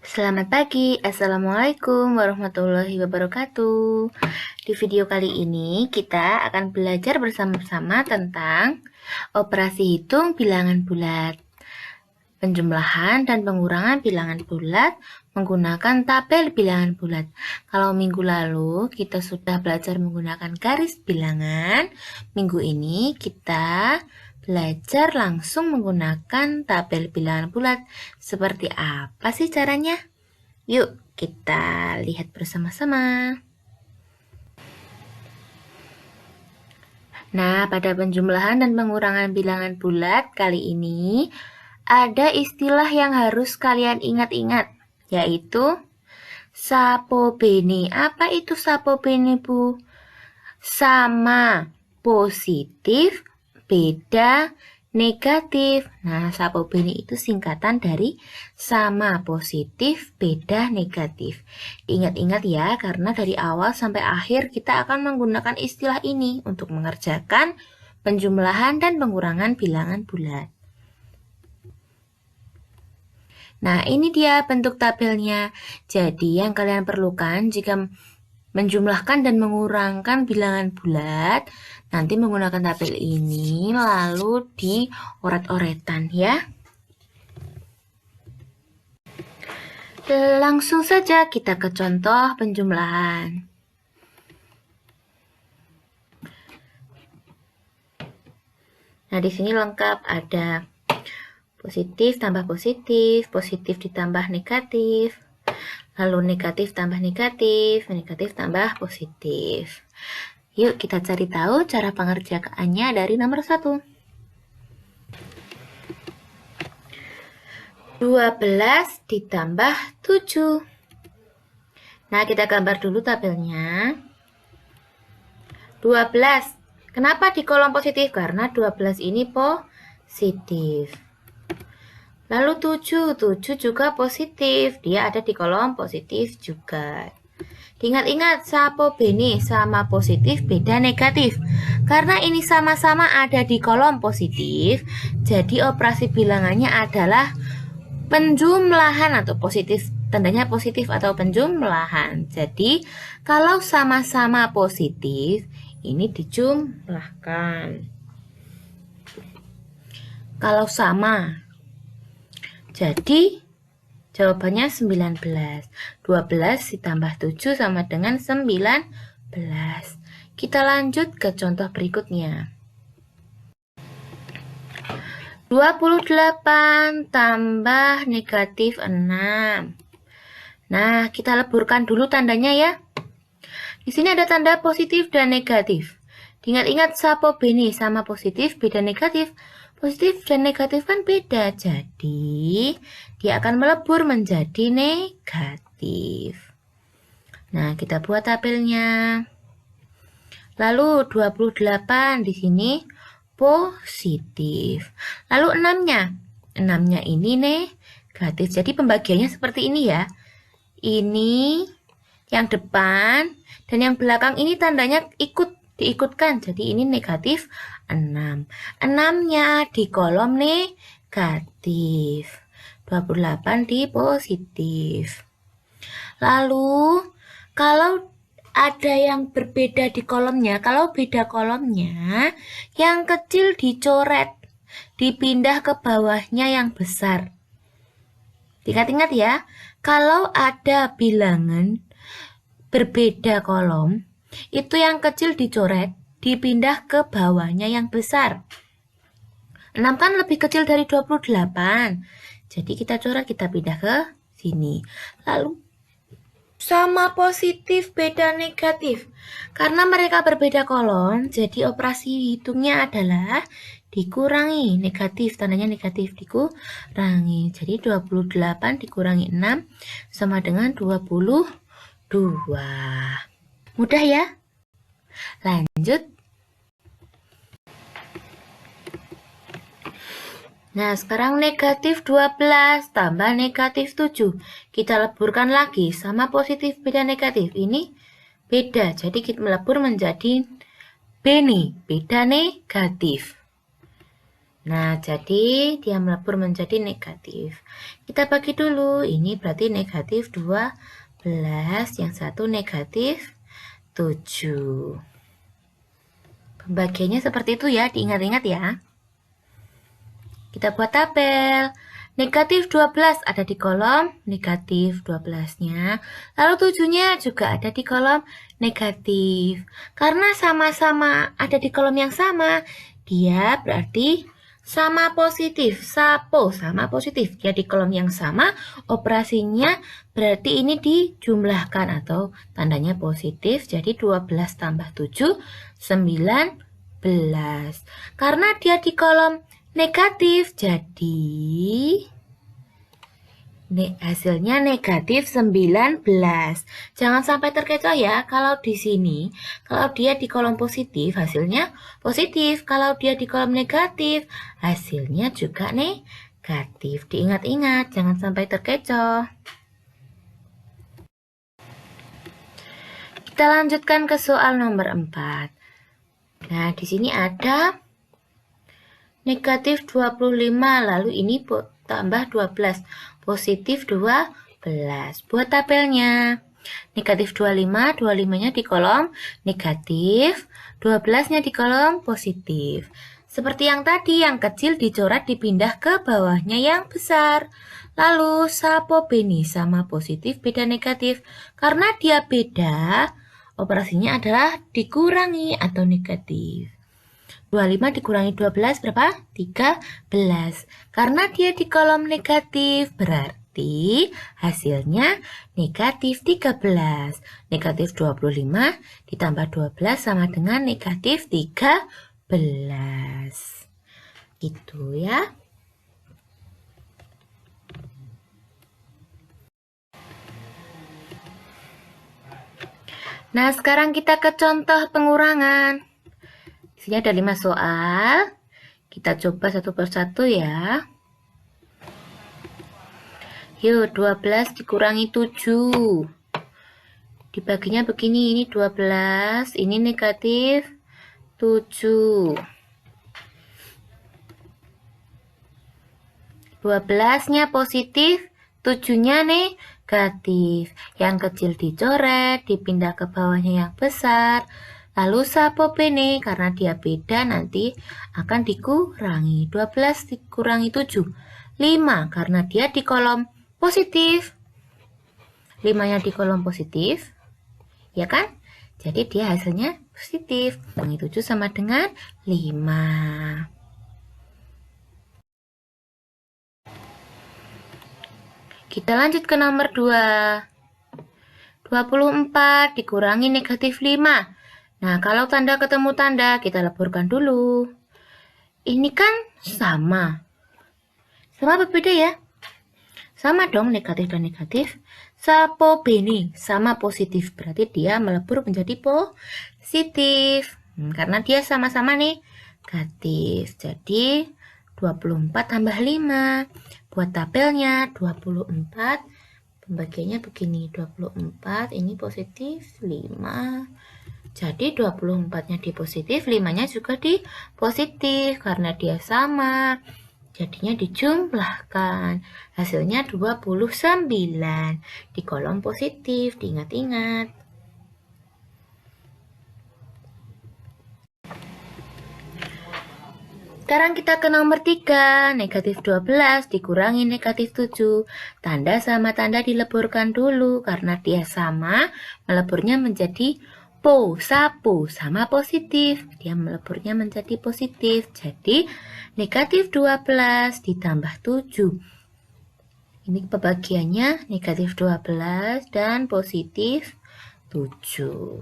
Selamat pagi, Assalamualaikum warahmatullahi wabarakatuh. Di video kali ini kita akan belajar bersama-sama tentang operasi hitung bilangan bulat, penjumlahan dan pengurangan bilangan bulat menggunakan tabel bilangan bulat. Kalau minggu lalu kita sudah belajar menggunakan garis bilangan, minggu ini kita belajar langsung menggunakan tabel bilangan bulat. Seperti apa sih caranya? Yuk kita lihat bersama-sama. Nah, pada penjumlahan dan pengurangan bilangan bulat kali ini ada istilah yang harus kalian ingat-ingat, yaitu sapobene. Apa itu sapobene, Bu? Sama positif, beda negatif. Nah, sapobene itu singkatan dari sama positif, beda negatif. Ingat-ingat ya, karena dari awal sampai akhir kita akan menggunakan istilah ini untuk mengerjakan penjumlahan dan pengurangan bilangan bulat. Nah, ini dia bentuk tabelnya. Jadi, yang kalian perlukan jika menjumlahkan dan mengurangkan bilangan bulat, nanti menggunakan tabel ini lalu dioret-oretan ya. Langsung saja kita ke contoh penjumlahan. Nah, di sini lengkap ada positif tambah positif, positif ditambah negatif, lalu negatif tambah negatif, negatif tambah positif. Yuk kita cari tahu cara pengerjaannya dari nomor 1. 12 ditambah 7. Nah, kita gambar dulu tabelnya. 12. Kenapa di kolom positif? Karena 12 ini positif. Lalu 7 juga positif. Dia ada di kolom positif juga. Ingat-ingat, sapobene sama positif beda negatif. Karena ini sama-sama ada di kolom positif, jadi operasi bilangannya adalah penjumlahan atau positif. Tandanya positif atau penjumlahan. Jadi, kalau sama-sama positif, ini dijumlahkan. Kalau sama, jadi jawabannya 19. 12 ditambah 7 sama dengan 19. Kita lanjut ke contoh berikutnya. 28 tambah negatif 6. Nah, kita leburkan dulu tandanya ya. Di sini ada tanda positif dan negatif. Ingat-ingat sapobene sama positif beda negatif. Positif dan negatif kan beda, jadi dia akan melebur menjadi negatif. Nah, kita buat tabelnya. Lalu 28 di sini positif. Lalu 6-nya. 6-nya ini negatif. Jadi pembagiannya seperti ini ya. Ini yang depan dan yang belakang ini tandanya diikutkan. Jadi ini negatif 6. 6-nya di kolom negatif. 28 di positif. Lalu kalau ada yang berbeda di kolomnya, kalau beda kolomnya, yang kecil dicoret, dipindah ke bawahnya yang besar. Ingat-ingat ya, kalau ada bilangan berbeda kolom, itu yang kecil dicoret, dipindah ke bawahnya yang besar. 6 kan lebih kecil dari 28. Jadi kita coret, kita pindah ke sini. Lalu sama positif beda negatif. Karena mereka berbeda kolom, jadi operasi hitungnya adalah dikurangi negatif. Tandanya negatif dikurangi. Jadi 28 dikurangi 6 sama dengan 22. Mudah ya? Lanjut. Nah, sekarang negatif 12 tambah negatif 7. Kita leburkan lagi sama positif beda negatif. Ini beda, jadi kita melebur menjadi bene, beda negatif. Nah, jadi dia melebur menjadi negatif. Kita bagi dulu, ini berarti negatif 12, yang satu negatif 7. Pembagiannya seperti itu ya, diingat-ingat ya. Kita buat tabel. Negatif 12 ada di kolom negatif 12-nya. Lalu 7-nya juga ada di kolom negatif. Karena sama-sama ada di kolom yang sama, dia berarti sama positif. Sapo sama positif. Dia di kolom yang sama, operasinya berarti ini dijumlahkan atau tandanya positif. Jadi 12 tambah 7, 19. Karena dia di kolom negatif, jadi hasilnya negatif 19. Jangan sampai terkecoh ya, kalau di sini, kalau dia di kolom positif, hasilnya positif. Kalau dia di kolom negatif, hasilnya juga negatif. Diingat-ingat, jangan sampai terkecoh. Kita lanjutkan ke soal nomor 4. Nah, di sini ada negatif 25, lalu ini tambah 12, positif 12. Buat tabelnya. Negatif 25, 25-nya di kolom negatif, 12-nya di kolom positif. Seperti yang tadi, yang kecil dicoret dipindah ke bawahnya yang besar. Lalu, sapo beni sama positif beda negatif. Karena dia beda, operasinya adalah dikurangi atau negatif. 25 dikurangi 12 berapa? 13. Karena dia di kolom negatif, berarti hasilnya negatif 13. Negatif 25 ditambah 12 sama dengan negatif 13. Gitu ya. Nah, sekarang kita ke contoh pengurangan. Di sini ada 5 soal. Kita coba satu persatu ya. Yuk, 12 dikurangi 7. Dibaginya begini, ini 12, ini negatif 7. 12-nya positif, 7-nya negatif. Yang kecil dicoret, dipindah ke bawahnya yang besar. Lalu sapo bene, karena dia beda nanti akan dikurangi. 12 dikurangi 7, 5, karena dia di kolom positif. 5-nya di kolom positif, ya kan? Jadi dia hasilnya positif. Kurangi 7 sama dengan 5. Kita lanjut ke nomor 2. 24 dikurangi negatif 5. Nah, kalau tanda ketemu tanda, kita leburkan dulu. Ini kan sama. Sama berbeda ya? Sama dong, negatif dan negatif. Sapo bene sama positif. Berarti dia melebur menjadi positif. Karena dia sama-sama negatif. Jadi, 24 tambah 5. Buat tabelnya, 24. Pembagiannya begini. 24, ini positif, 5. Jadi 24-nya di positif, 5-nya juga di positif. Karena dia sama, jadinya dijumlahkan. Hasilnya 29. Di kolom positif, diingat-ingat. Sekarang kita ke nomor 3. Negatif 12 dikurangi negatif 7. Tanda sama tanda dileburkan dulu. Karena dia sama, meleburnya menjadi sapo sama positif. Dia meleburnya menjadi positif. Jadi negatif 12 ditambah 7. Ini pembagiannya negatif 12 dan positif 7.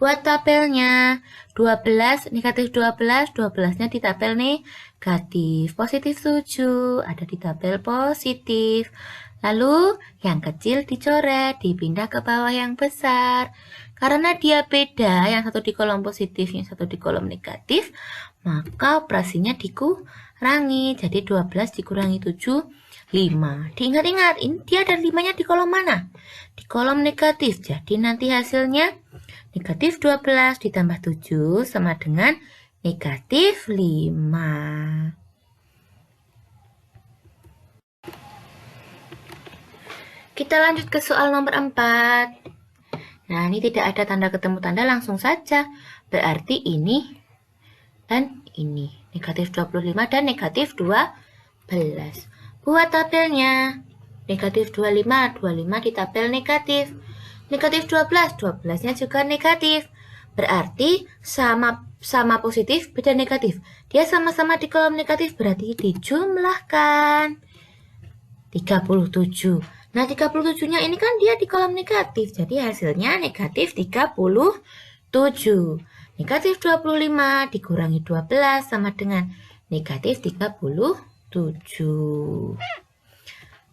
Buat tabelnya, 12 negatif 12, 12-nya di tabel negatif. Positif 7 ada di tabel positif. Lalu yang kecil dicoret, dipindah ke bawah yang besar. Karena dia beda, yang satu di kolom positif, yang satu di kolom negatif, maka operasinya dikurangi. Jadi 12 dikurangi 7, 5. Diingat-ingat, ini dia ada 5-nya di kolom mana? Di kolom negatif. Jadi nanti hasilnya negatif 12 ditambah 7 sama dengan negatif 5. Kita lanjut ke soal nomor 4. Nah, ini tidak ada tanda ketemu tanda, langsung saja. Berarti ini dan ini. Negatif 25 dan negatif 12. Buat tabelnya. Negatif 25, 25 di tabel negatif. Negatif 12, 12-nya juga negatif. Berarti sama positif, beda negatif. Dia sama-sama di kolom negatif, berarti dijumlahkan. 37. Nah, 37-nya ini kan dia di kolom negatif. Jadi hasilnya negatif 37. Negatif 25 dikurangi 12 sama dengan negatif 37.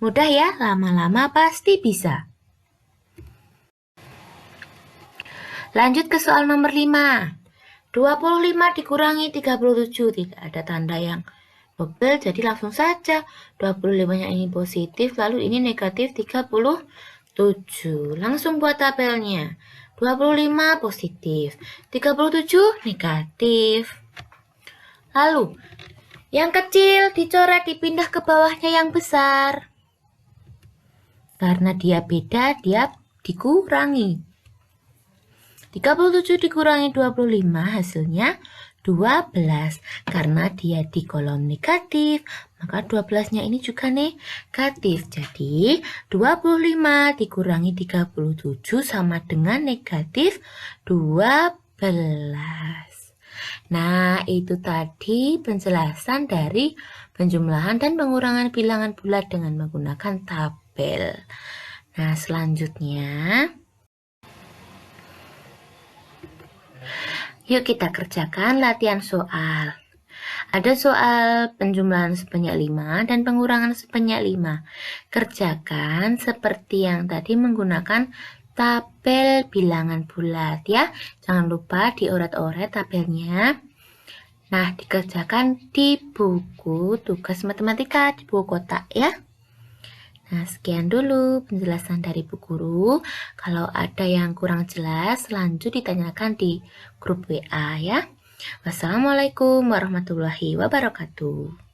Mudah ya, lama-lama pasti bisa. Lanjut ke soal nomor 5. 25 dikurangi 37. Tidak ada tanda yang double, jadi langsung saja 25-nya ini positif, lalu ini negatif 37. Langsung buat tabelnya. 25 positif, 37 negatif. Lalu yang kecil dicoret, dipindah ke bawahnya yang besar. Karena dia beda, dia dikurangi. 37 dikurangi 25 hasilnya 12. Karena dia di kolom negatif, maka 12-nya ini juga negatif. Jadi 25 dikurangi 37 sama dengan negatif 12. Nah, itu tadi penjelasan dari penjumlahan dan pengurangan bilangan bulat dengan menggunakan tabel. Nah, selanjutnya yuk kita kerjakan latihan soal. Ada soal penjumlahan sebanyak 5 dan pengurangan sebanyak 5. Kerjakan seperti yang tadi menggunakan tabel bilangan bulat ya. Jangan lupa dioret-oret tabelnya. Nah, dikerjakan di buku tugas matematika, di buku kotak ya. Nah, sekian dulu penjelasan dari Bu Guru. Kalau ada yang kurang jelas, lanjut ditanyakan di grup WA ya. Wassalamualaikum warahmatullahi wabarakatuh.